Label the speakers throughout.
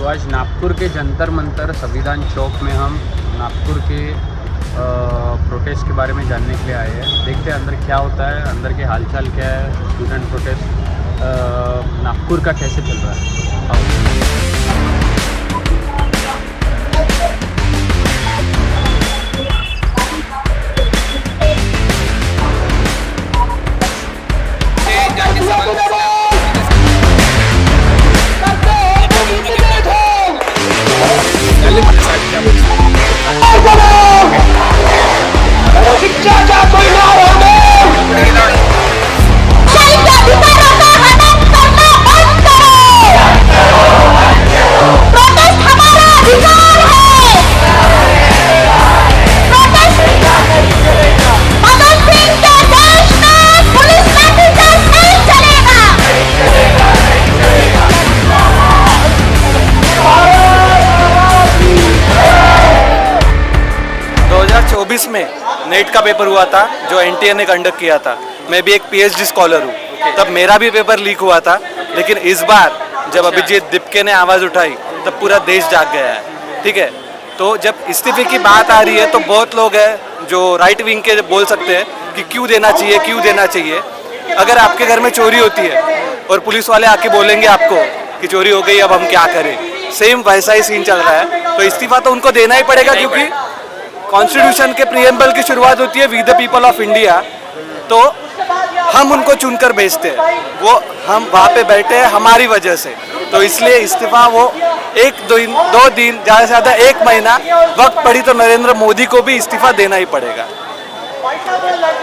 Speaker 1: तो आज नागपुर के जंतर मंतर संविधान चौक में हम नागपुर के प्रोटेस्ट के बारे में जानने के लिए आए हैं। देखते हैं अंदर क्या होता है, अंदर के हालचाल क्या है, स्टूडेंट प्रोटेस्ट नागपुर का कैसे चल रहा है।
Speaker 2: में नेट का पेपर हुआ था जो एनटीए ने कंडक्ट किया था। मैं भी एक पीएचडी स्कॉलर हूँ, तब मेरा भी पेपर लीक हुआ था। लेकिन इस बार जब अभिजीत दीपके ने आवाज़ उठाई तब पूरा देश जाग गया है। ठीक है, तो जब इस्तीफे की बात आ रही है तो बहुत लोग हैं जो राइट विंग के बोल सकते हैं कि क्यों देना चाहिए, क्यों देना चाहिए। अगर आपके घर में चोरी होती है और पुलिस वाले आके बोलेंगे आपको कि चोरी हो गई, अब हम क्या करें, सेम वैसा ही सीन चल रहा है। तो इस्तीफा तो उनको देना ही पड़ेगा, क्योंकि कॉन्स्टिट्यूशन के प्रीएम्बल की शुरुआत होती है we the people of India. तो हम उनको चुनकर भेजते हैं, वो हम वहाँ पे बैठे हैं हमारी वजह से। तो इसलिए इस्तीफा वो दो दिन ज़्यादा से ज़्यादा 1 महीना वक्त पड़ी तो नरेंद्र मोदी को भी इस्तीफा देना ही पड़ेगा।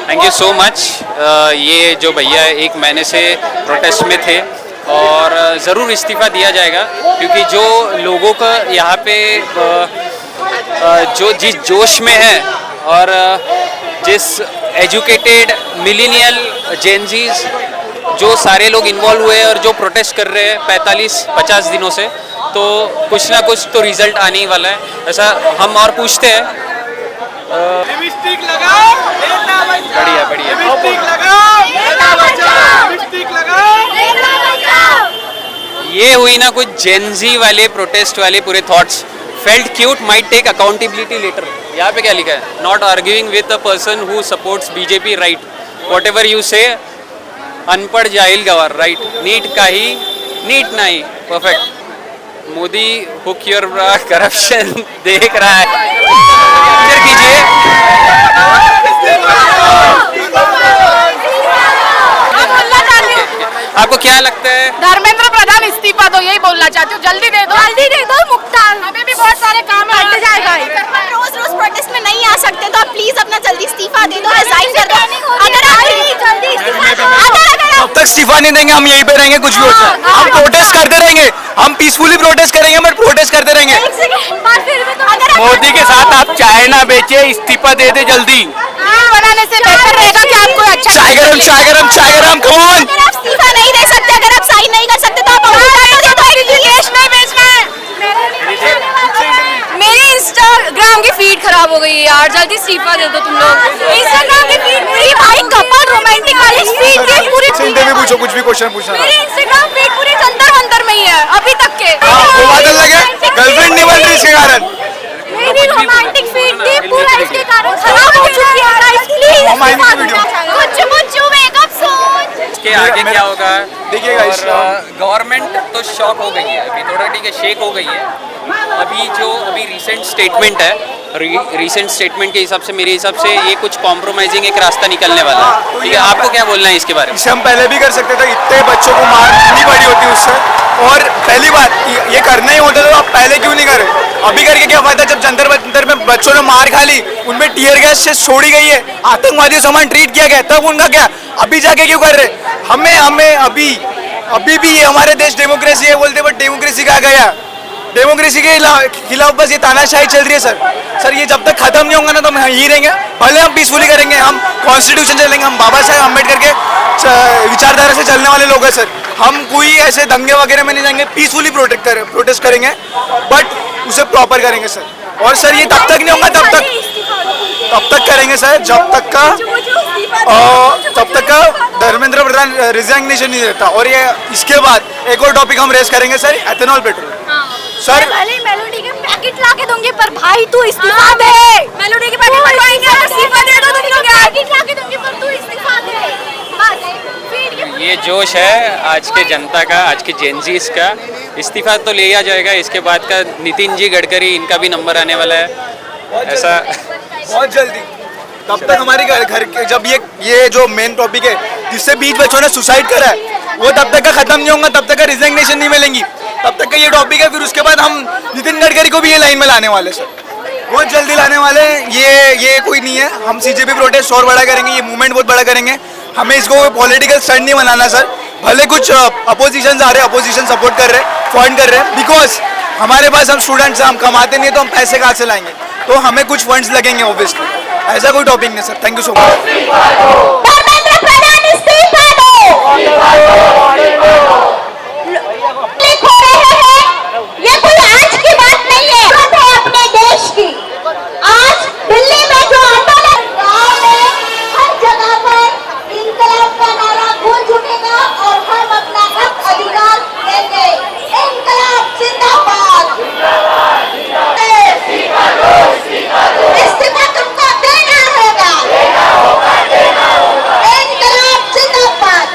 Speaker 3: Thank you so much. ये जो भैया 1 महीने से प्रोटेस्ट में थे और ज़रूर इस्तीफा दिया जाएगा, क्योंकि जो लोगों का यहाँ पे जो जिस जोश में है और जिस एजुकेटेड मिलेनियल जेनजीज जो सारे लोग इन्वॉल्व हुए और जो प्रोटेस्ट कर रहे हैं 45-50 दिनों से, तो कुछ ना कुछ तो रिजल्ट आने ही वाला है। ऐसा हम और पूछते हैं। बढ़िया बढ़िया। ये हुई ना कुछ जेनजी वाले प्रोटेस्ट वाले पूरे thoughts. Felt cute, might take accountability later. यहाँ पे क्या लिखा है? Not arguing with a person who supports BJP, right? Whatever you say, अनपढ़ जाहिल गवार, right? नीट का ही, नीट नहीं, perfect. Modi hook your corruption देख रहा है, फिर कीजिए। आपको क्या लगता है?
Speaker 4: धर्मेंद्र प्रधान इस्तीफा दो, यही बोलना चाहती हूँ। जल्दी दे दो मुख्तार, हमें भी बहुत सारे काम है, हट जाएगा।
Speaker 5: रोज प्रोटेस्ट में नहीं आ सकते तो आप प्लीज अपना जल्दी इस्तीफा दे दो, रिजाइन कर दो। अगर जल्दी
Speaker 2: तब तक इस्तीफा नहीं देंगे, हम यहीं पे रहेंगे, कुछ भी हो जाए। हम प्रोटेस्ट करते रहेंगे, हम पीसफुली प्रोटेस्ट करेंगे, बट प्रोटेस्ट करते रहेंगे।
Speaker 3: मोदी के साथ आप चाय ना बेचे, इस्तीफा दे दे जल्दी।
Speaker 4: बनाने से बेहतर रहेगा कि आपको अच्छा
Speaker 2: चाय गरम कौन?
Speaker 5: अगर आप इस्तीफा नहीं दे सकते, अगर आप साइन नहीं कर सकते तो आप
Speaker 4: केस नहीं बेचना है। मेरी इंस्टाग्राम की फीड खराब हो गई है यार, जल्दी इस्तीफा दे दो तुम लोग। इंस्टाग्राम की फीड मेरी भाई कपल रोमांटिक वाली फीड की पूरी
Speaker 2: भी पूछो, कुछ भी क्वेश्चन पूछना।
Speaker 4: मेरी इंस्टाग्राम फीड पूरी जंतर मंतर में ही है अभी तक के।
Speaker 2: वो बादल लगे, गर्लफ्रेंड नहीं बन रही इसके कारण।
Speaker 4: मेरी रोमांटिक फीड थी पूरा इसके कारण खराब हो चुकी है गाइस, प्लीज कुछ मेकअप सोच।
Speaker 3: इसके आगे क्या होगा?
Speaker 2: देखिए गाइस,
Speaker 3: गवर्नमेंट तो शॉक हो गई है अभी, थोड़ा ठीक है, शेक हो गई है। अभी रिसेंट स्टेटमेंट है, रिसेंट स्टेटमेंट के हिसाब से, मेरे हिसाब से ये कुछ कॉम्प्रोमाइजिंग एक रास्ता निकलने वाला है। ठीक है, आपको क्या बोलना है इसके बारे में?
Speaker 2: इसे हम पहले भी कर सकते थे, इतने बच्चों को मार नहीं पड़ी होती उससे। और पहली बात, ये करना ही होता तो आप पहले क्यों नहीं करे? अभी करके क्या फायदा जब जंतर मंतर में बच्चों ने मार खा ली, उनमें टीयर गैस से छोड़ी गई है, आतंकवादी समान ट्रीट किया गया, तब उनका क्या? अभी जाके क्यों कर रहे? हमें अभी भी ये हमारे देश डेमोक्रेसी है बोलते, बट डेमोक्रेसी कहाँ गया? डेमोक्रेसी के खिलाफ बस ये तानाशाही चल रही है सर। ये जब तक खत्म नहीं होगा ना तो हम यहीं रहेंगे। भले हम पीसफुली करेंगे, हम कॉन्स्टिट्यूशन चलेंगे, हम बाबा साहेब अम्बेडकर के विचारधारा से चलने वाले लोग हैं सर। हम कोई ऐसे दंगे वगैरह में नहीं जाएंगे, पीसफुली प्रोटेस्ट करेंगे, बट उसे प्रॉपर करेंगे सर। और सर ये तब तक नहीं होगा, तब तक करेंगे सर तब तक का धर्मेंद्र प्रधान रिजाइनेशन नहीं देता। और ये इसके बाद एक और टॉपिक हम रेस करेंगे सर, एथेनॉल पेट्रोल।
Speaker 6: सर
Speaker 4: भले मेलोडी के पैकेट ला के दूंगी पर भाई तू इस्तीफा दे। मेलोडी के पैकेट बनवाएंगे और इस्तीफा दे दो तुम लोग। पैकेट ला के दूंगी पर तू इस्तीफा दे बस।
Speaker 3: ये जोश है आज के जनता का, आज के जेनजीस का। इस्तीफा तो लिया जाएगा, इसके बाद का नितिन जी गडकरी इनका भी नंबर आने वाला है ऐसा।
Speaker 6: बहुत जल्दी तब तक हमारे घर के जब ये जो मेन टॉपिक है जिससे 20 बच्चों ने सुसाइड करा है वो तब तक का खत्म नहीं होगा, तब तक का रिजिग्नेशन नहीं मिलेंगी, तब तक का ये टॉपिक है। फिर उसके बाद हम नितिन गडकरी को भी ये लाइन में लाने वाले सर, बहुत जल्दी लाने वाले हैं। ये कोई नहीं है, हम सीजेपी प्रोटेस्ट और बड़ा करेंगे, ये मूवमेंट बहुत बड़ा करेंगे। हमें इसको पॉलिटिकल स्टंट नहीं बनाना सर। भले कुछ अपोजिशन आ रहे हैं, अपोजिशन सपोर्ट कर रहे हैं, फंड कर रहे हैं, बिकॉज हमारे पास हम स्टूडेंट्स हैं, हम कमाते नहीं तो हम पैसे कहाँ से लाएंगे, तो हमें कुछ फंड्स लगेंगे ऑब्वियसली। ऐसा कोई टॉपिक नहीं sir. Thank you so much.
Speaker 5: Dharmendra Pradhan इस्तीफा दो। लीक हो रहे हैं, ये कोई आज की बात नहीं है, बात है अपने देश की। आज दिल्ली में जो आंदोलन गाँव में हर जगह पर इंकलाब का नारा गूंज उठेगा और हम अपना हक अधिकार देंगे। इंकलाब जिंदाबाद। इस्तीफा तुमको देना होगा। इंकलाब जिंदाबाद।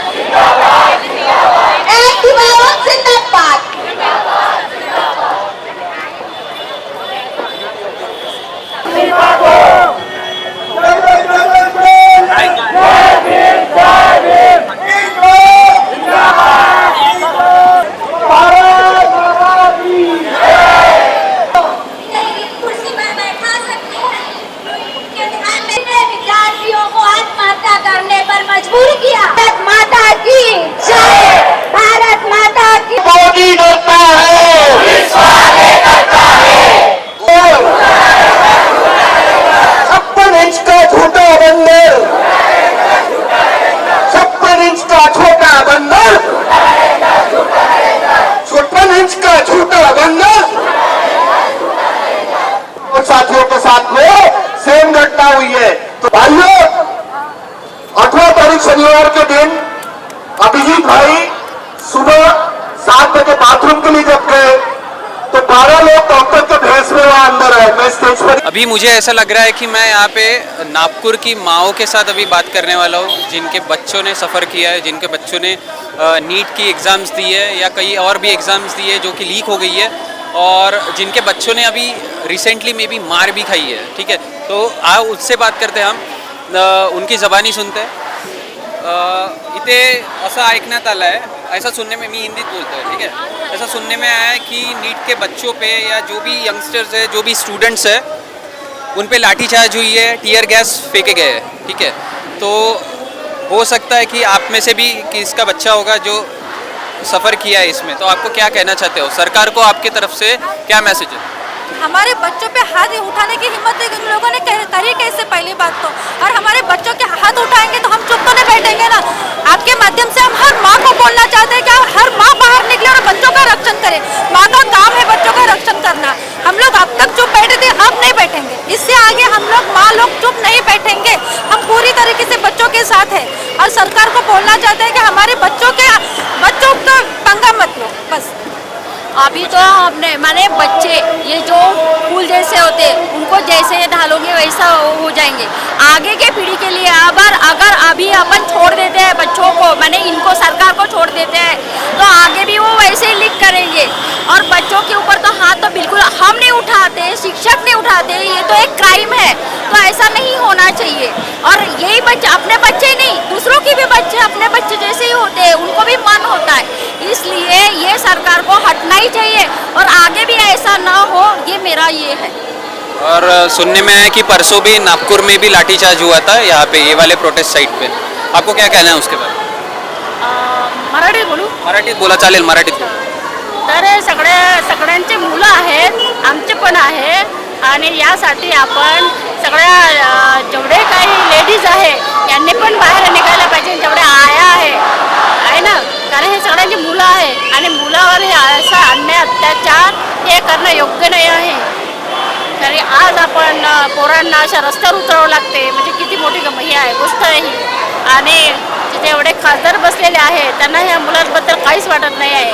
Speaker 5: एक दीवारों जिंदाबाद। कुर्सी पर बैठा सकते हैं कि हमने विद्यार्थियों को आत्महत्या करने पर मजबूर किया। भारत माता की जय। भारत माता की।
Speaker 7: मोदी डरता है, करता है। 56 इंच का छोटा बंदर, 56 इंच का छोटा बंदर, 56 इंच का छोटा बंदर। और साथियों के साथ में सेम घटना हुई है। तो भाइयों 18 तारीख शनिवार के दिन अभिजीत भाई सुबह 7 बजे बाथरूम के लिए जब गए तो 12 लोग डॉक्टर के भेस में वहां अंदर आए। मैं स्टेज पर
Speaker 3: अभी मुझे ऐसा लग रहा है कि मैं यहाँ पे नागपुर की माओं के साथ अभी बात करने वाला हूँ, जिनके बच्चों ने सफ़र किया है, जिनके बच्चों ने नीट की एग्ज़ाम्स दी है या कई और भी एग्ज़ाम्स दी है जो कि लीक हो गई है, और जिनके बच्चों ने अभी रिसेंटली में भी मार भी खाई है। ठीक है, तो आओ उससे बात करते हैं हम, उनकी ज़बानी सुनते हैं। इथे असं ऐकण्यात आलं आहे, ऐसा सुनने में, मी हिंदीत बोलतो है, ठीक है, ऐसा सुनने में आया है कि नीट के बच्चों पे या जो भी यंगस्टर्स है, जो भी स्टूडेंट्स है, उन पे लाठीचार्ज हुई है, टीयर गैस फेंके गए हैं। ठीक है, तो हो सकता है कि आप में से भी किसका बच्चा होगा जो सफ़र किया है इसमें, तो आपको क्या कहना चाहते हो? सरकार को आपकी तरफ से क्या मैसेज है?
Speaker 4: हमारे बच्चों पे हाथ उठाने की हिम्मत इन लोगों ने करी कैसे? पहली बात तो, और हमारे बच्चों के हाथ उठाएंगे तो हम चुप तो नहीं बैठेंगे ना। आपके माध्यम से हम हर माँ को बोलना चाहते हैं कि हर माँ बाहर निकले और बच्चों का रक्षण करे। माँ का काम है बच्चों का रक्षण करना। हम लोग अब तक चुप बैठे थे, अब नहीं बैठेंगे। इससे आगे हम लोग माँ लोग चुप नहीं बैठेंगे। हम पूरी तरीके से बच्चों के साथ है और सरकार को बोलना चाहते हैं कि हमारे बच्चों का पंगा मत लो बस। अभी तो हमने माने बच्चे ये जो फूल जैसे होते उनको जैसे ढालोगे वैसा हो जाएंगे। आगे के पीढ़ी के लिए अगर अभी अपन छोड़ देते हैं बच्चों को, माने इनको सरकार को छोड़ देते हैं, तो आगे भी वो वैसे ही लीक करेंगे। और बच्चों के ऊपर तो हाथ तो बिल्कुल हम नहीं उठाते, शिक्षक नहीं उठाते, ये तो एक क्राइम है। तो ऐसा नहीं होना चाहिए। और यही बच्चे अपने बच्चे नहीं, दूसरों की भी बच्चे अपने बच्चे जैसे ही होते हैं, उनको भी मन होता है। इसलिए ये सरकार को हटना ही चाहिए और आगे भी ऐसा ना हो, ये मेरा ये है।
Speaker 3: और सुनने में आया कि परसों भी नागपुर में भी लाठीचार्ज हुआ था यहाँ पे, ये वाले प्रोटेस्ट साइट पे। आपको क्या कहना है उसके बारे में?
Speaker 4: मराठी बोलू?
Speaker 3: मराठीत बोला चालेल, मराठीत बोला.
Speaker 4: तर सगळ्यांचे मुलं आहेत, आमचे पण आहे आणि यासाठी आपण सगळ्या जेवढे काही लेडीज आहे यांनी पण बाहेर निघायला पाहिजे, जेवढे आया आहे ना, कारण हे सगळ्यांची मुलं आहे आणि मुलावर हे असा अन्याय अत्याचार हे करणं योग्य नाही आहे. तरी आज आपण पोरांना अशा रस्त्यावर उतरावं लागते, म्हणजे किती मोठी हे आहे गोष्ट आहे ही. आणि तिथे एवढे खासदार बसलेले आहेत, त्यांना ह्या मुलांबद्दल काहीच वाटत नाही आहे.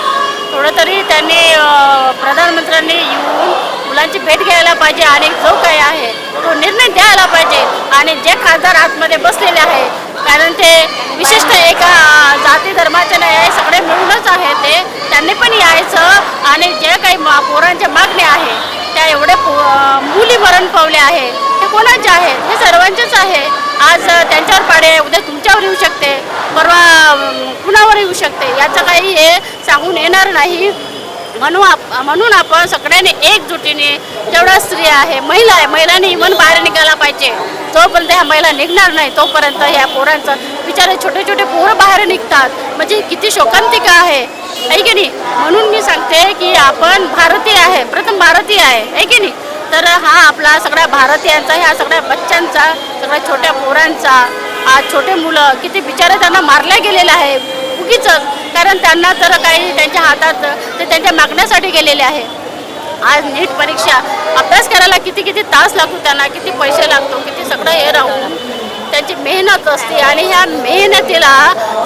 Speaker 4: थोडं तरी त्यांनी प्रधानमंत्र्यांनी
Speaker 8: पाहिजे आणि जो काही आहे तो निर्णय द्यायला पाहिजे. आणि जे खासदार आतमध्ये बसलेले आहे, कारण ते विशेषतः एका जाती धर्माचे नाही आहे, सगळे मिळूनच आहे, ते त्यांनी पण यायचं. आणि जे काही पोरांच्या मागण्या आहे त्या एवढे मुली मरण पावले आहे, हे कोणाचे आहेत? हे सर्वांचेच आहे. आज त्यांच्यावर पाडे, उद्या तुमच्यावर येऊ शकते, परवा कुणावर येऊ शकते, याचं काही हे सांगून येणार नाही. म्हणून आपण सगळ्यांनी एकजुटीने, जेवढ्या स्त्रिया आहे, महिला आहे, महिलांनी इव्हन बाहेर निघायला पाहिजे. जोपर्यंत ह्या महिला निघणार नाही तोपर्यंत ह्या पोरांचं बिचारे छोटे छोटे पोरं बाहेर निघतात, म्हणजे किती शोकांतिका आहे की नाही. म्हणून मी सांगते की आपण भारतीय आहे, प्रथम भारतीय आहे की नाही. तर हा आपला सगळ्या भारतीयांचा, ह्या सगळ्या बच्चांचा, सगळ्या छोट्या पोरांचा, आज छोटे मुलं किती बिचारे त्यांना मारल्या गेलेलं आहे उगीच, कारण त्यांना तर काही त्यांच्या हातात ते त्यांच्या मागण्यासाठी गेलेले आहे. आज नीट परीक्षा अभ्यास करायला किती किती तास लागतो, त्यांना किती पैसे लागतो, किती सगळं हे राहून त्यांची मेहनत असते. आणि ह्या मेहनतीला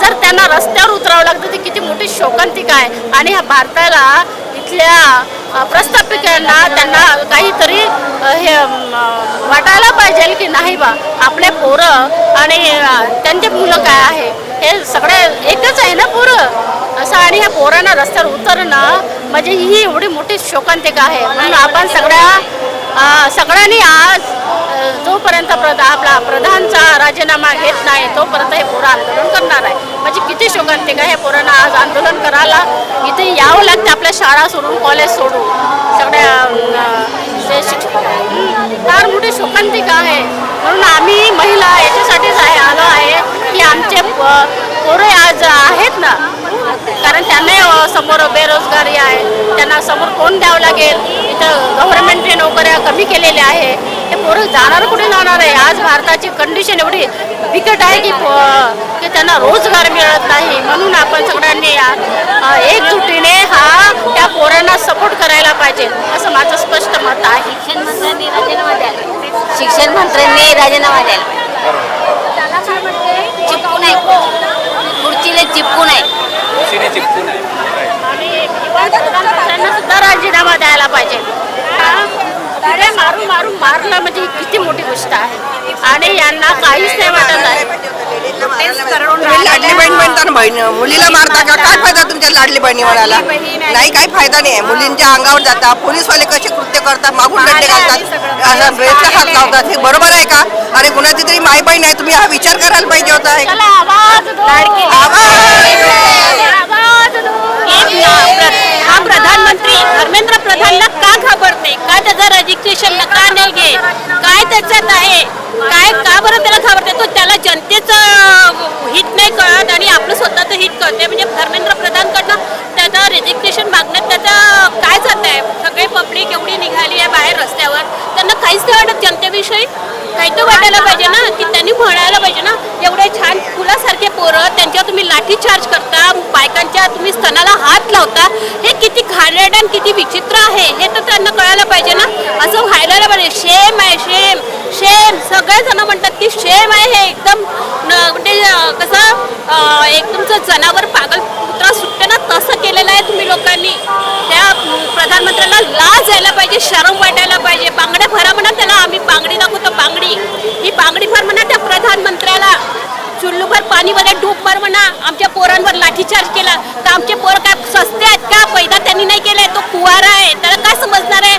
Speaker 8: जर त्यांना रस्त्यावर उतरावं लागतं ते किती मोठी शोकांतिका आहे. आणि ह्या भारताला, इथल्या प्रस्थापिकांना त्यांना काहीतरी हे वाटायला पाहिजे की नाही बा, आपले पोरं आणि त्यांचे मुलं काय आहे, हे सगळे एकच आहे ना पोरं असं. आणि ह्या पोरांना रस्त्यावर उतरणं म्हणजे ही एवढी मोठी शोकांतिका आहे. म्हणून आपण सगळ्यांनी आज जोपर्यंत आपला प्रधानचा राजीनामा घेत नाही तोपर्यंत हे पोरं आंदोलन करणार आहे. म्हणजे किती शोकांतिका, हे पोरांना आज आंदोलन करायला इथे यावं लागतं, आपल्या शाळा सोडून, कॉलेज सोडून, सगळ्या फार मोठी शोकांतिका आहे. म्हणून आम्ही महिला याच्यासाठीच आलो आहे की आमचे पोरं आज आहेत ना, कारण त्यांना समोर बेरोजगारी आहे, त्यांना समोर कोण द्यावं लागेल. इथं गव्हर्नमेंटने नोकऱ्या कमी केलेल्या आहे, हे पोरं जाणार कुठे जाणार आहे. आज भारताची कंडिशन एवढी बिकट आहे की त्यांना रोजगार मिळत नाही. म्हणून आपण सगळ्यांनी एकजुटीने त्या पोरांना सपोर्ट करायला पाहिजे, असं माझं स्पष्ट मत आहे.
Speaker 5: शिक्षण मंत्र्यांनी राजीनामा द्यायला चिपकून आहे, खुर्चीला चिपकून आहे.
Speaker 3: चिपकून
Speaker 8: त्यांना सुद्धा राजीनामा द्यायला पाहिजे. मारलं म्हणजे किती मोठी गोष्ट आहे. आणि यांना काहीच नाही वाटत आहे.
Speaker 9: लाडली बहीण म्हणता ना, बहीण मुलीला मारता का? काय फायदा तुमच्या लाडली बहिणी म्हणाला? नाही, काही फायदा नाही. मुलींच्या अंगावर जातात, पोलीसवाले कसे कृत्य करतात, मागून दंडे घालतात, असा ड्रेसचा हात लावतात, हे बरोबर आहे का? आणि कुणाची तरी माय बहीण आहे, तुम्ही हा विचार करायला पाहिजे होता.
Speaker 8: हा प्रधानमंत्री धर्मेंद्र प्रधानला का घाबरते, का त्याचं रजिस्ट्रेशन का नाही घेत, काय त्याच्यात आहे, काय का बरं त्याला घाबरते? तो त्याला जनतेचं हित नाही कळत आणि आपलं स्वतःचं हित कळते. म्हणजे धर्मेंद्र प्रधानकडनं त्याचं रजिस्ट्रेशन मागण्यात त्याचं काय जात आहे? सगळे पब्लिक एवढी निघाली आहे बाहेर रस्त्यावर, त्यांना काहीच नाही वाटत जनतेविषयी. काही तर वाटायला पाहिजे ना, की त्यांनी म्हणायला पाहिजे ना, एवढे छान फुलासारखे पोरं त्यांच्यावर तुम्ही लाठीचार्ज करता, बायकांच्या तुम्ही स्तनाला हात लावता, हे किती घाणेरडं आणि किती विचित्र आहे हे तर त्यांना कळायला पाहिजे ना. असं व्हायला पाहिजे. शेम आहे, शेम शेम. सगळेजण म्हणतात की शेम आहे, हे एकदम म्हणजे कसं एक तुमचं जनावर पागल कुत्रा सुटते ना तसं केलेलं आहे तुम्ही लोकांनी. त्या प्रधानमंत्र्याला लाज यायला पाहिजे, शरम वाटायला पाहिजे. बांगड्या भरा म्हणा त्याला, आम्ही बांगडी दाखवतो, बांगडी ही बांगडी भर म्हणा त्या प्रधानमंत्र्याला. चुल्लूभर पाणीमध्ये डूब मार म्हणा. आमच्या पोरांवर लाठीचार्ज केला तर आमचे पोरं काय सस्ते आहेत का? पैदा त्यांनी नाही केलाय, तो कुवारा आहे, त्याला काय समजणार आहे?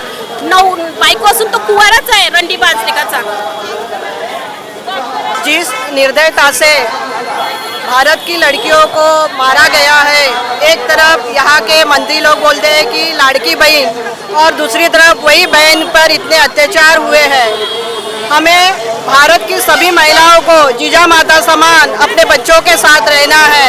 Speaker 8: बायको असून तो कुवाराच आहे, रंडी बाजलेकाचा.
Speaker 9: जिस निर्दयता से भारत की लड़कियों को मारा गया है, एक तरफ यहाँ के मंत्री लोग बोलते हैं कि लाड़की बहन, और दूसरी तरफ वही बहन पर इतने अत्याचार हुए हैं. हमें भारत की सभी महिलाओं को जीजा माता समान अपने बच्चों के साथ रहना है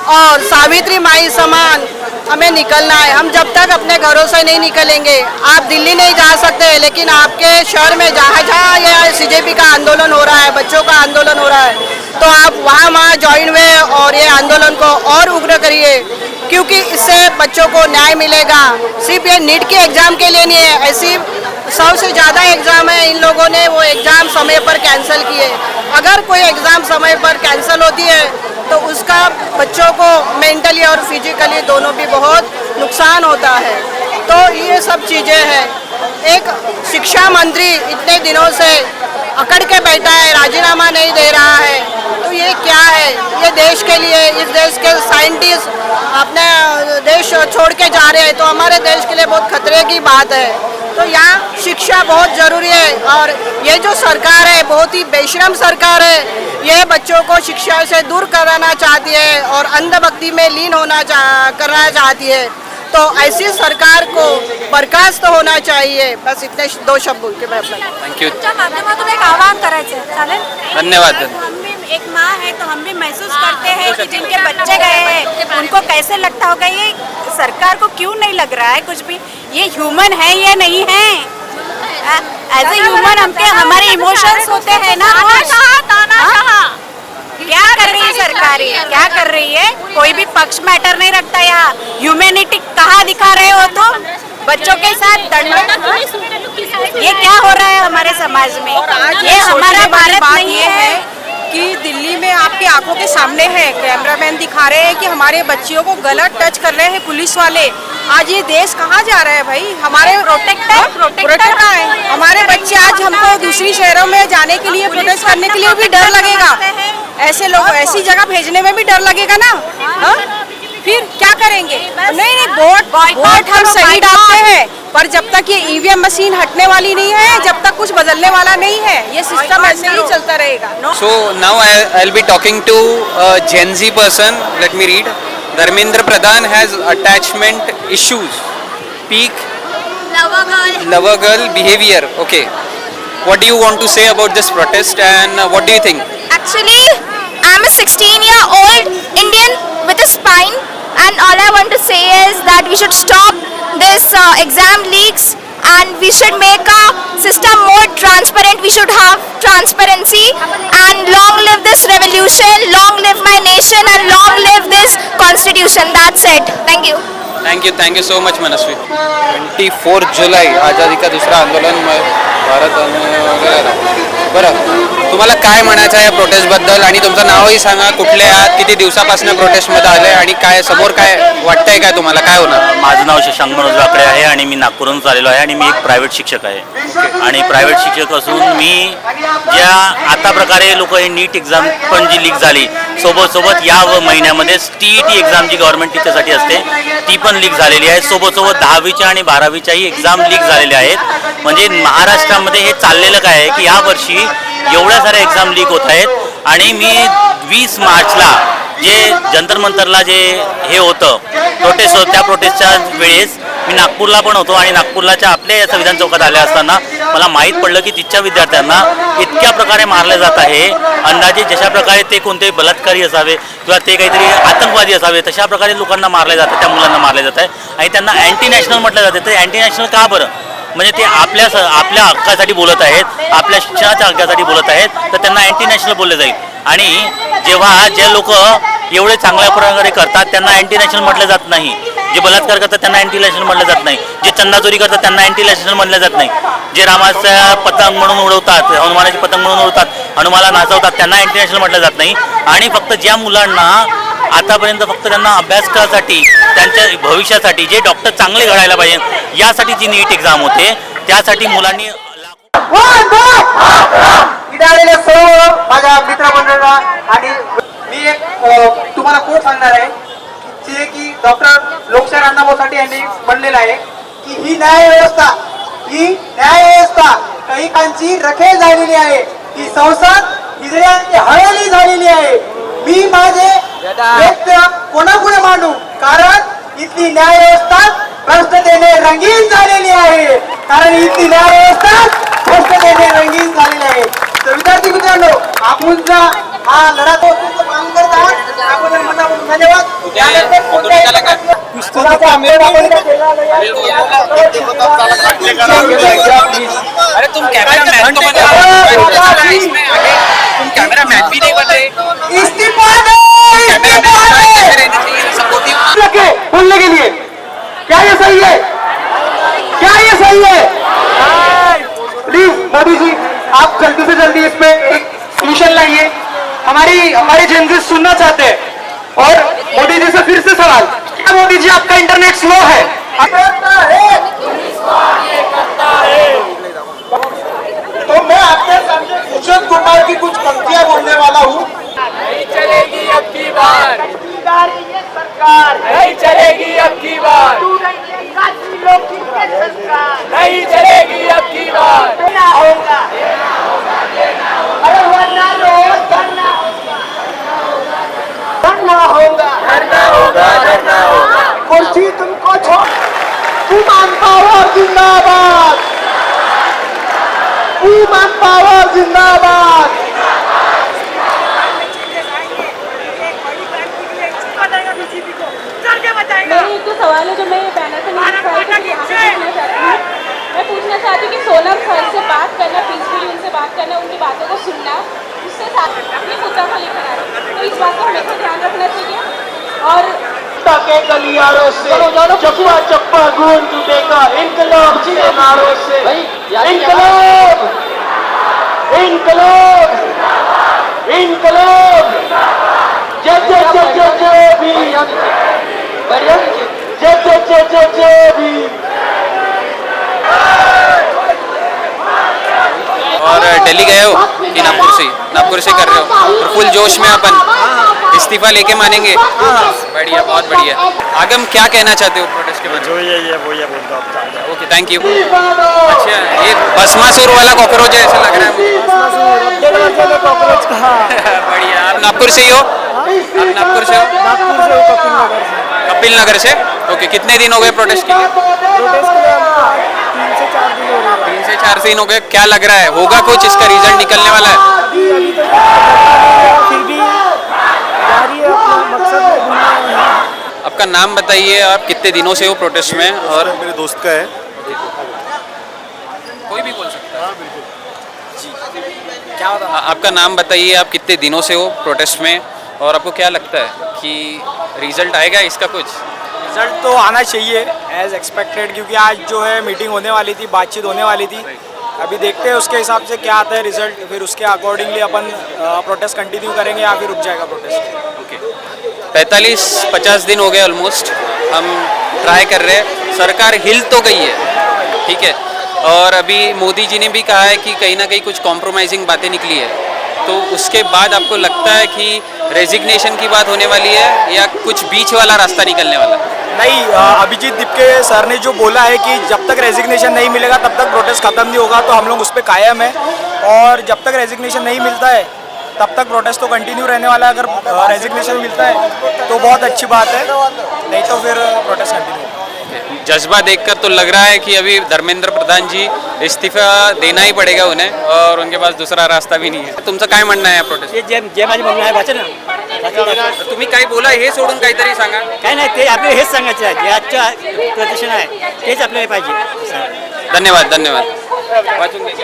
Speaker 9: और सावित्री माई समान हमें निकलना है. हम जब तक अपने घरों से नहीं निकलेंगे, आप दिल्ली नहीं जा सकते, लेकिन आपके शहर में जहाँ जहाँ ये CJP का आंदोलन हो रहा है, बच्चों का आंदोलन हो रहा है, तो आप वहाँ ज्वाइन हुए और ये आंदोलन को और उग्र करिए, क्योंकि इससे बच्चों को न्याय मिलेगा. सिर्फ ये नीट के एग्ज़ाम के लिए नहीं है, ऐसी 100 से ज़्यादा एग्ज़ाम है. इन लोगों ने वो एग्ज़ाम समय पर कैंसिल किए. अगर कोई एग्ज़ाम समय पर कैंसिल होती है तो उसका बच्चों को मेंटली और फिजिकली दोनों भी बहुत नुकसान होता है. तो ये सब चीज़ें हैं. एक शिक्षा मंत्री इतने दिनों से अकड़ के बैठा है, राजीनामा नहीं दे रहा है, तो ये क्या है? ये देश के लिए, इस देश के साइंटिस्ट अपने देश छोड़ के जा रहे हैं, तो हमारे देश के लिए बहुत खतरे की बात है। तो यहाँ शिक्षा बहुत ज़रूरी है, और ये जो सरकार है बहुत ही बेशरम सरकार है। ये बच्चों को शिक्षा से दूर कराना चाहती है और अंधभक्ति में लीन करना चाहती है। तो ऐसी सरकार को बर्खास्त होना चाहिए। बस इतने 2 शब्द बोल के मैं अपना
Speaker 3: थँक्यू,
Speaker 4: तुमच्या माध्यमातून एक आवाहन करायचं आहे, चालेल?
Speaker 3: धन्यवाद.
Speaker 10: हम भी एक माँ है तो हम भी महसूस करते हैं कि जिनके बच्चे गए हैं उनको कैसे लगता होगा। ये सरकार को क्यों नहीं लग रहा है कुछ भी, ये ह्यूमन है या नहीं है? एज ए ह्यूमन हमारे इमोशंस होते हैं ना। क्या कर रही है सरकार, क्या कर रही है? कोई भी पक्ष मैटर नहीं रखता यहाँ। ह्यूमैनिटी कहाँ दिखा रहे हो तुम? बच्चों के साथ दंड, ये क्या हो रहा है हमारे समाज में? ये हमारा भारत नहीं है
Speaker 9: कि दिल्ली में आपकी आंखों के सामने है, कैमरामैन दिखा रहे हैं कि हमारे बच्चियों को गलत टच कर रहे हैं पुलिस वाले। आज ये देश कहाँ जा रहा है भाई? हमारे प्रोटेक्टर है हमारे बच्चे। आज हमको दूसरी शहरों में जाने के लिए, प्रोटेस्ट करने के लिए भी डर लगेगा। ऐसे लोग ऐसी जगह भेजने में भी डर लगेगा ना। हाँ? फिर क्या करेंगे? नहीं, वोट हम सही डालते हैं, पर जब तक ये ईवीएम मशीन हटने वाली नहीं है, जब तक कुछ बदलने वाला नहीं है, ये सिस्टम ऐसे ही चलता रहेगा।
Speaker 3: So now I'll be talking to a Gen Z person. Let me read. Dharmendra Pradhan has attachment issues. Peak lover girl behavior. Okay. What do you want to say about this protest and what do you think?
Speaker 5: Actually, I'm a 16-year-old Indian with a spine, and all I want to say is that we should stop this exam leaks, and we should make our system more transparent. We should have transparency, and long live this revolution, long live my nation, and long live this constitution. That's it. Thank you.
Speaker 3: Thank you so much Manasvi. 24 जुलै आझादी का दुसरा आंदोलन भारत वगैरे. बरं, तुम्हाला काय म्हणायचं आहे या प्रोटेस्टबद्दल, आणि तुमचं नावही सांगा, कुठले आहात, किती दिवसापासून प्रोटेस्टमध्ये आले, आणि काय समोर काय वाटतंय, काय तुम्हाला काय होणार?
Speaker 11: माझं नाव शशांक मनोज वाकडे आहे आणि मी नागपूरहून आलेलो आहे, आणि मी एक प्रायव्हेट शिक्षक आहे. आणि प्रायव्हेट शिक्षक असून मी ज्या आता प्रकारे लोक हे नीट एक्झाम पण जी लीक झाली, सोबत या महिन्यामध्ये TET एक्झाम जी गव्हर्नमेंट टीचरसाठी असते ती पण लीक झालेली आहे. सोबत 10वीच्या आणि 12वीच्याही एक्झाम लीक झालेल्या आहेत. म्हणजे महाराष्ट्रामध्ये हे चाललेलं काय आहे की यावर्षी एवढ्या साऱ्या एक्झाम लीक होत आहेत. आणि मी 20 मार्चला जे जंतर मंतरला जे हे होतं प्रोटेस्ट होतं, त्या प्रोटेस्टच्या वेळेस मी नागपूरला पण होतो, आणि नागपूरलाच्या आपल्या या संविधान चौकात आल्या असताना मला माहीत पडलं की तिथच्या विद्यार्थ्यांना इतक्या प्रकारे मारले जात आहे. अंदाजे जशा प्रकारे ते कोणते बलात्कारी असावे किंवा ते काहीतरी आतंकवादी असावे तशा प्रकारे लोकांना मारले जातं, त्या मुलांना मारले जात आहे. आणि त्यांना अँटी नॅशनल म्हटलं जाते. तर अँटी नॅशनल का बरं? म्हणजे ते आपल्या हक्कासाठी बोलत आहेत, आपल्या शिक्षणाच्या हक्कासाठी बोलत आहेत, तर त्यांना अँटी नॅशनल बोलले जाईल. आणि जेव्हा जे लोक एवढे चांगल्या प्रकारे करतात त्यांना अँटी नॅशनल म्हटलं जात नाही. जे बलात्कार करतात त्यांना अँटी नॅशनल म्हटलं जात नाही. जे चंदाचोरी करतात त्यांना अँटी नॅशनल म्हटलं जात नाही. जे रामाचा पतंग म्हणून उडवतात, हनुमानाची पतंग म्हणून उडवतात, हनुमाला नाचवतात, त्यांना अँटी नॅशनल म्हटलं जात नाही. आणि फक्त ज्या मुलांना आतापर्यंत फक्त त्यांना अभ्यासक्रमासाठी, त्यांच्या भविष्यासाठी जे डॉक्टर चांगले घडायला पाहिजे यासाठी जी नीट एक्झाम होते त्यासाठी मुलांनी
Speaker 6: इथे आलेल्या सर्व माझ्या मित्रमंडळाला, आणि मी एक तुम्हाला कोट सांगणार आहे जे की डॉक्टर लोकशाहीर अण्णाभाऊसाठी यांनी म्हणलेलं आहे की ही न्यायव्यवस्था कैकांची रखेल झालेली आहे. ही संसद हिजड्यांची हळली झालेली आहे. मी माझे व्यक्त कोणापुढे मांडू, कारण इथली न्यायव्यवस्था भ्रष्टतेने रंगीन झालेली आहे. रंगीन झालेली आहे. तर विद्यार्थी मित्रांनो, आपणचा हा लढा तो काम करत आहात. आपण मनापासून धन्यवाद.
Speaker 3: अरे तुम कैमरामैन तो बने, तुम कैमरामैन भी नहीं बने.
Speaker 6: इस्तीफा बोलने के लिए क्या ये सही है? क्या ये सही है? प्लीज मोदी जी, आप जल्दी से जल्दी इसमें एक सोल्यूशन लाइए. हमारे जेनजी सुनना चाहते हैं. और मोदी जी से फिर से सवाल, क्या मोदी जी आपका इंटरनेट स्लो है? नहीं चलेगी अब की बार।
Speaker 5: देना होगा, अरे वरना रोज धरना होगा, धरना होगा। कुर्सी तुमको छोड़, वुमेन पावर जिंदाबाद, वुमेन पावर जिंदाबाद।
Speaker 8: मेरी एक तो सवाल है जो मैं बैनर पे नहीं मैं पूछना चाहती हूँ कि सोनम सर से बात करना, पीसफुली उनसे बात करना, उनकी बातों को सुनना, उससे साथ अपने मुद्दा को लेकर आ रहे हैं, तो इस बात का हमेशा ध्यान रखना चाहिए। और
Speaker 5: के गलियारों से चप्पा चप्पा गूंज उठेगा इनकलाब के नारों से, इनकलाब इनकलाब इनकलाब। जय जय जय जय जय भी, जय जय जय जय जय भी।
Speaker 3: और दिल्ली गए हो कि नागपुर से कर रहे हो? और फुल जोश में अपन इस्तीफा लेके मानेंगे? बढ़िया, बहुत बढ़िया। आगम क्या कहना चाहते हो प्रोटेस्ट के बारे में?
Speaker 6: जो ये वो ये बोलता हूँ।
Speaker 3: Okay, thank you. अच्छा, ये भस्मासुर वाला कॉकरोच है ऐसा लग रहा है
Speaker 6: कॉकरोच का।
Speaker 3: बढ़िया। आप नागपुर से ही हो? आप नागपुर से हो? कपिल नगर से। ओके, कितने दिन हो गए प्रोटेस्ट के लिए? 3 से 4 दिन हो गए। क्या लग रहा है, होगा कुछ? इसका रिजल्ट निकलने वाला है?
Speaker 6: फिर भी जारी है अपना मकसद।
Speaker 3: आपका नाम बताइए, आप कितने दिनों से हो प्रोटेस्ट में? और
Speaker 6: मेरे दोस्त का है।
Speaker 3: कोई भी बोल सकता है। क्या होता? आपका नाम बताइए, आप कितने दिनों से हो प्रोटेस्ट में, और आपको क्या लगता है कि रिजल्ट आएगा इसका कुछ?
Speaker 6: रिजल्ट तो आना चाहिए एज एक्सपेक्टेड, क्योंकि आज जो है मीटिंग होने वाली थी, बातचीत होने वाली थी। अभी देखते हैं उसके हिसाब से क्या आता है रिजल्ट, फिर उसके अकॉर्डिंगली अपन प्रोटेस्ट कंटिन्यू करेंगे या फिर रुक जाएगा प्रोटेस्ट।
Speaker 3: ओके, 45-50 दिन हो गए ऑलमोस्ट, हम ट्राई कर रहे हैं। सरकार हिल तो गई है, ठीक है, और अभी मोदी जी ने भी कहा है कि कहीं ना कहीं कुछ कॉम्प्रोमाइजिंग बातें निकली है, तो उसके बाद आपको लगता है कि रेजिग्नेशन की बात होने वाली है या कुछ बीच वाला रास्ता निकलने वाला है?
Speaker 6: नहीं, अभिजीत दिपके सर ने जो बोला है कि जब तक रेजिग्नेशन नहीं मिलेगा तब तक प्रोटेस्ट खत्म नहीं होगा, तो हम लोग उस पर कायम है। और जब तक रेजिग्नेशन नहीं मिलता है तब तक प्रोटेस्ट तो कंटिन्यू रहने वाला है। अगर रेजिग्नेशन मिलता है तो बहुत अच्छी बात है, नहीं तो फिर प्रोटेस्ट कंटिन्यू।
Speaker 3: जज्बा देखकर तो लग रहा है कि अभी धर्मेंद्र प्रधान जी इस्तीफा देना ही पडेगा उन्हें, और उनके पास दूसरा रास्ता भी नहीं है। तुमचं काय म्हणणं आहे प्रोटेस्ट?
Speaker 12: जे माझे म्हणणं आहे वाचा ना,
Speaker 3: तुम्ही काय बोला, हे सोडून काहीतरी सांगा.
Speaker 12: काय नाही, ते आपल्याला हेच सांगायचं आहे, जे आजच्या प्रदर्शन आहे तेच आपल्याला पाहिजे.
Speaker 3: धन्यवाद, धन्यवाद. वाचून घ्या.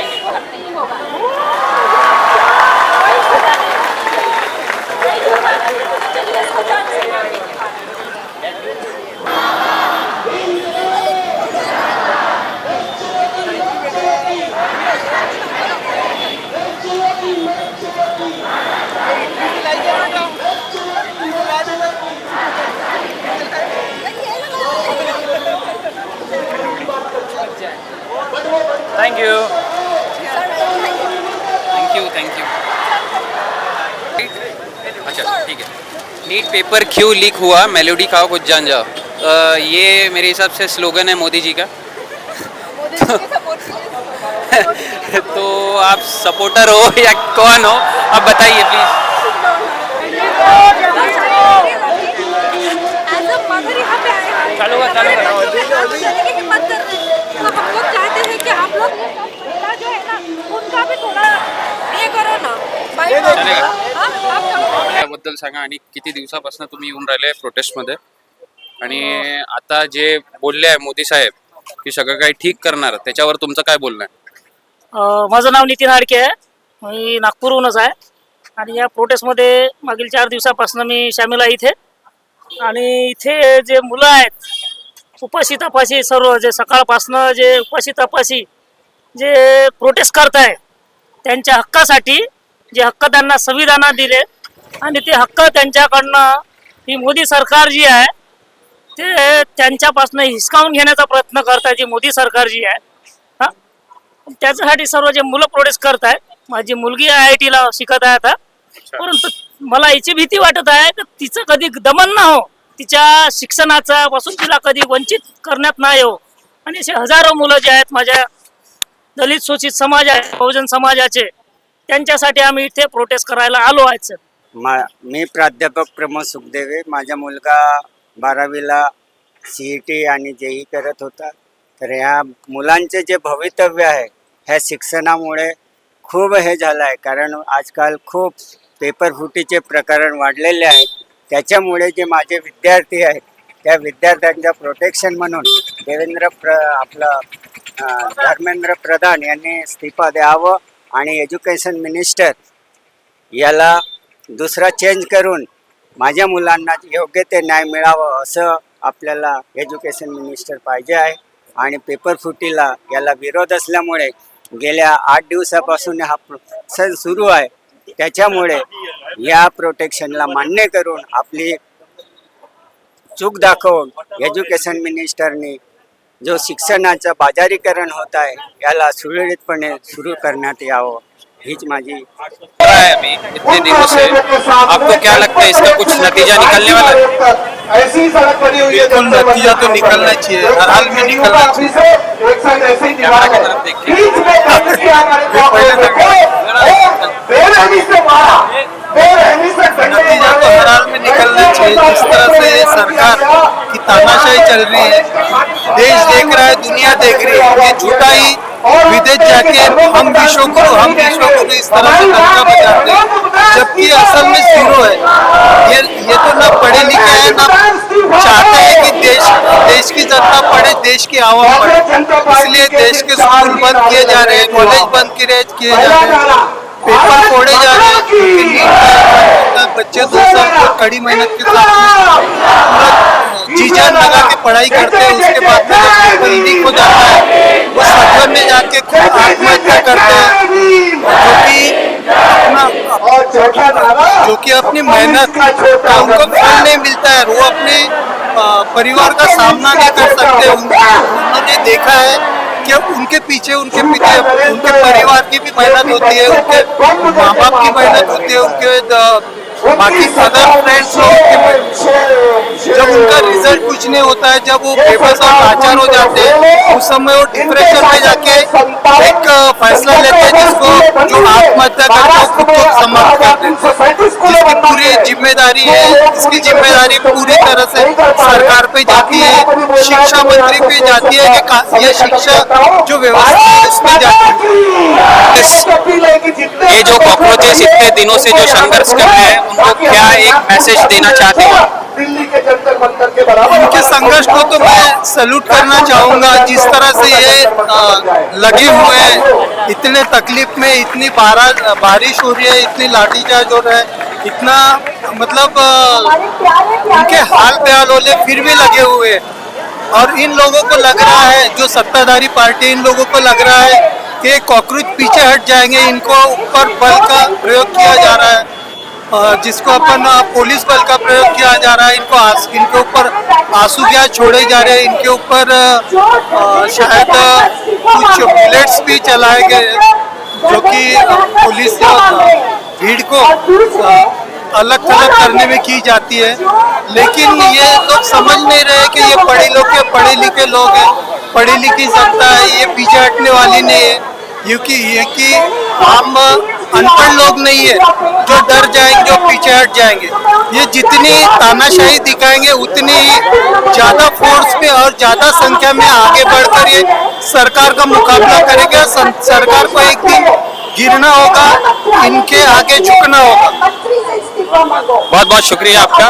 Speaker 3: Thank you, thank you, thank you. अच्छा, ठीक है. नीट पेपर क्यों लीक हुआ, मेलोडी खाओ कुछ जान जाओ. ये मेरे हिसाब से स्लोगन है मोदी जी का. तो आप सपोर्टर हो या कौन हो, आप बताइए प्लीज. चालू का चालू का.
Speaker 4: हिम्मत कर रहे हैं, तो हम लोग चाहते हैं कि आप लोग मेरा जो है ना उनका भी थोडा हे करो ना.
Speaker 3: त्याबद्दल सांगा, आणि किती दिवसापासून तुम्ही येऊन राहिले प्रोटेस्टमध्ये, आणि आता जे बोलले आहे मोदी साहेब की सगळं काही ठीक करणार, त्याच्यावर तुमचं काय बोलणं आहे?
Speaker 12: माझं नाव नितीन हाडके आहे, मी नागपूरहूनच आहे, आणि या प्रोटेस्टमध्ये मागील 4 दिवसापासून मी सामील आहे इथे. आणि इथे जे मुलं आहेत उपाशी तपाशी, सर्व जे सकाळपासनं जे उपाशी तपाशी जे प्रोटेस्ट करताय, त्यांच्या हक्कासाठी, जे हक्क त्यांना संविधानात दिले आणि ते हक्क त्यांच्याकडनं ही मोदी सरकार जी आहे ते त्यांच्यापासून हिसकावून घेण्याचा प्रयत्न करताय, जी मोदी सरकार जी आहे. हा, त्याच्यासाठी सर्व जे मुलं प्रोटेस्ट करतायत. माझी मुलगी IIT ला शिकत आहे आता, परंतु मला याची भीती वाटत आहे की तिचं कधी दमन ना हो, तिच्या शिक्षणाचा पासून तिला कधी वंचित करण्यात नाही हो, आणि असे हजारो मुलं जे आहेत माझ्या दलित शोषित समाज आहे, बहुजन समाजाचे, त्यांच्यासाठी आम्ही इथे प्रोटेस्ट करायला आलो आहेत सर.
Speaker 13: मी प्राध्यापक प्रमोद सुखदेवे. माझा मुलगा 12वीला CET आणि JEE करत होता. तर ह्या मुलांचे जे भवितव्य आहे ह्या शिक्षणामुळे खूप हे झालं आहे. कारण आजकाल खूप पेपरफुटीचे प्रकरण वाढलेले आहेत. त्याच्यामुळे जे माझे विद्यार्थी आहेत त्या विद्यार्थ्यांच्या प्रोटेक्शन म्हणून धर्मेंद्र प्रधान यांनी इस्तीफा द्यावं आणि एज्युकेशन मिनिस्टर याला दुसरा चेंज करून माझ्या मुलांना योग्य ते न्याय मिळावं असं आपल्याला एज्युकेशन मिनिस्टर पाहिजे आहे. आणि पेपरफुटीला याला विरोध असल्यामुळे गेल्या 8 दिवसापासून हा सण सुरू आहे. त्याच्यामुळे या प्रोटेक्शनला मान्य करून आपली चूक दाखवून एज्युकेशन मिनिस्टरनी जो शिक्षणाचं बाजारीकरण होत आहे याला सुरळीतपणे सुरू करण्यात यावं हीच माझी.
Speaker 3: अभी इतने दिनों से आपको क्या लगता है इसका कुछ नतीजा निकलने वाला है?
Speaker 2: बिल्कुल नतीजा तो निकलना चाहिए, हर हाल में निकलना चाहिए.
Speaker 3: कैमरा की तरफ
Speaker 2: नतीजा तो हर हाल में निकलना चाहिए. जिस तरह से ये सरकार की तानाशाही चल रही है, देश देख रहा है, दुनिया देख रही है. ये झूठा ही विदेश जाके हम विश्व गुरु इस तरह से डंका बजाते हैं, जबकि असल में जीरो है. ये तो ना पढ़े लिखे हैं ना चाहते हैं कि देश की जनता पढ़े, देश की आवाम पढ़े. इसलिए देश के स्कूल बंद किए जा रहे हैं, कॉलेज बंद किए जा रहे हैं, पेपर फोड़े जा रहे हैं. बच्चे 2 साल को कड़ी मेहनत के साथ जी जान लगा के पढ़ाई करते हैं. उसके बाद में जब पेपर लीक हो जाता है वो सदन में जाके खुद आत्महत्या करते हैं, जो कि अपनी मेहनत का उनको फल नहीं मिलता है. वो अपने परिवार का सामना नहीं कर सकते. उन्होंने देखा है कि उनके पीछे उनके परिवार की भी मेहनत होती है, उनके माँ बाप की मेहनत होती है, उनके बाकी अदर फ्रेंड्स जब उनका रिजल्ट कुछ नहीं होता है, जब वो बेबस और लाचार हो जाते हैं, उस समय वो डिप्रेशन में जाके एक फैसला लेते हैं जिसको जो आत्महत्या करके वो खुद को समाप्त करते हैं. जिसकी पूरी जिम्मेदारी है, इसकी जिम्मेदारी पूरी तरह से सरकार पे जाती है, शिक्षा मंत्री पे जाती है कि ये शिक्षा जो व्यवस्था है उस पे जाती है.
Speaker 3: ये जो कॉकरोचेस इतने दिनों से जो संघर्ष कर रहे हैं उनको क्या एक मैसेज देना चाहते हो?
Speaker 2: उनके संघर्ष को तो मैं सैल्यूट करना चाहूँगा. जिस तरह से ये लगे हुए हैं, इतने तकलीफ में, इतनी बारिश हो रही है, इतनी लाठीचार्ज हो रहा है, इतना मतलब उनके हाल बेहाल होले फिर भी लगे हुए हैं. और इन लोगों को लग रहा है, जो सत्ताधारी पार्टी, इन लोगों को लग रहा है कि कॉकरोच पीछे हट जाएंगे, इनको ऊपर बल का प्रयोग किया जा रहा है, जिसको अपन पुलिस बल का प्रयोग किया जा रहा है. इनके ऊपर आंसू गैस छोड़े जा रहे हैं, इनके ऊपर शायद कुछ बुलेट्स भी चलाए गए, जो कि पुलिस भीड़ को अलग थलग करने में की जाती है. लेकिन ये लोग समझ नहीं रहे कि ये पढ़े लिखे लोग हैं, पढ़ी लिखी जनता है, ये पीछे हटने वाली नहीं है. क्योंकि हम अनपढ़ लोग नहीं है जो डर जाएंगे, जो पीछे हट जाएंगे. ये जितनी तानाशाही दिखाएंगे उतनी ही ज्यादा फोर्स पे और ज्यादा संख्या में आगे बढ़कर ये सरकार का मुकाबला करेगा. सरकार को एक दिन गिरना होगा, इनके आगे झुकना होगा.
Speaker 3: बहुत बहुत शुक्रिया आपका.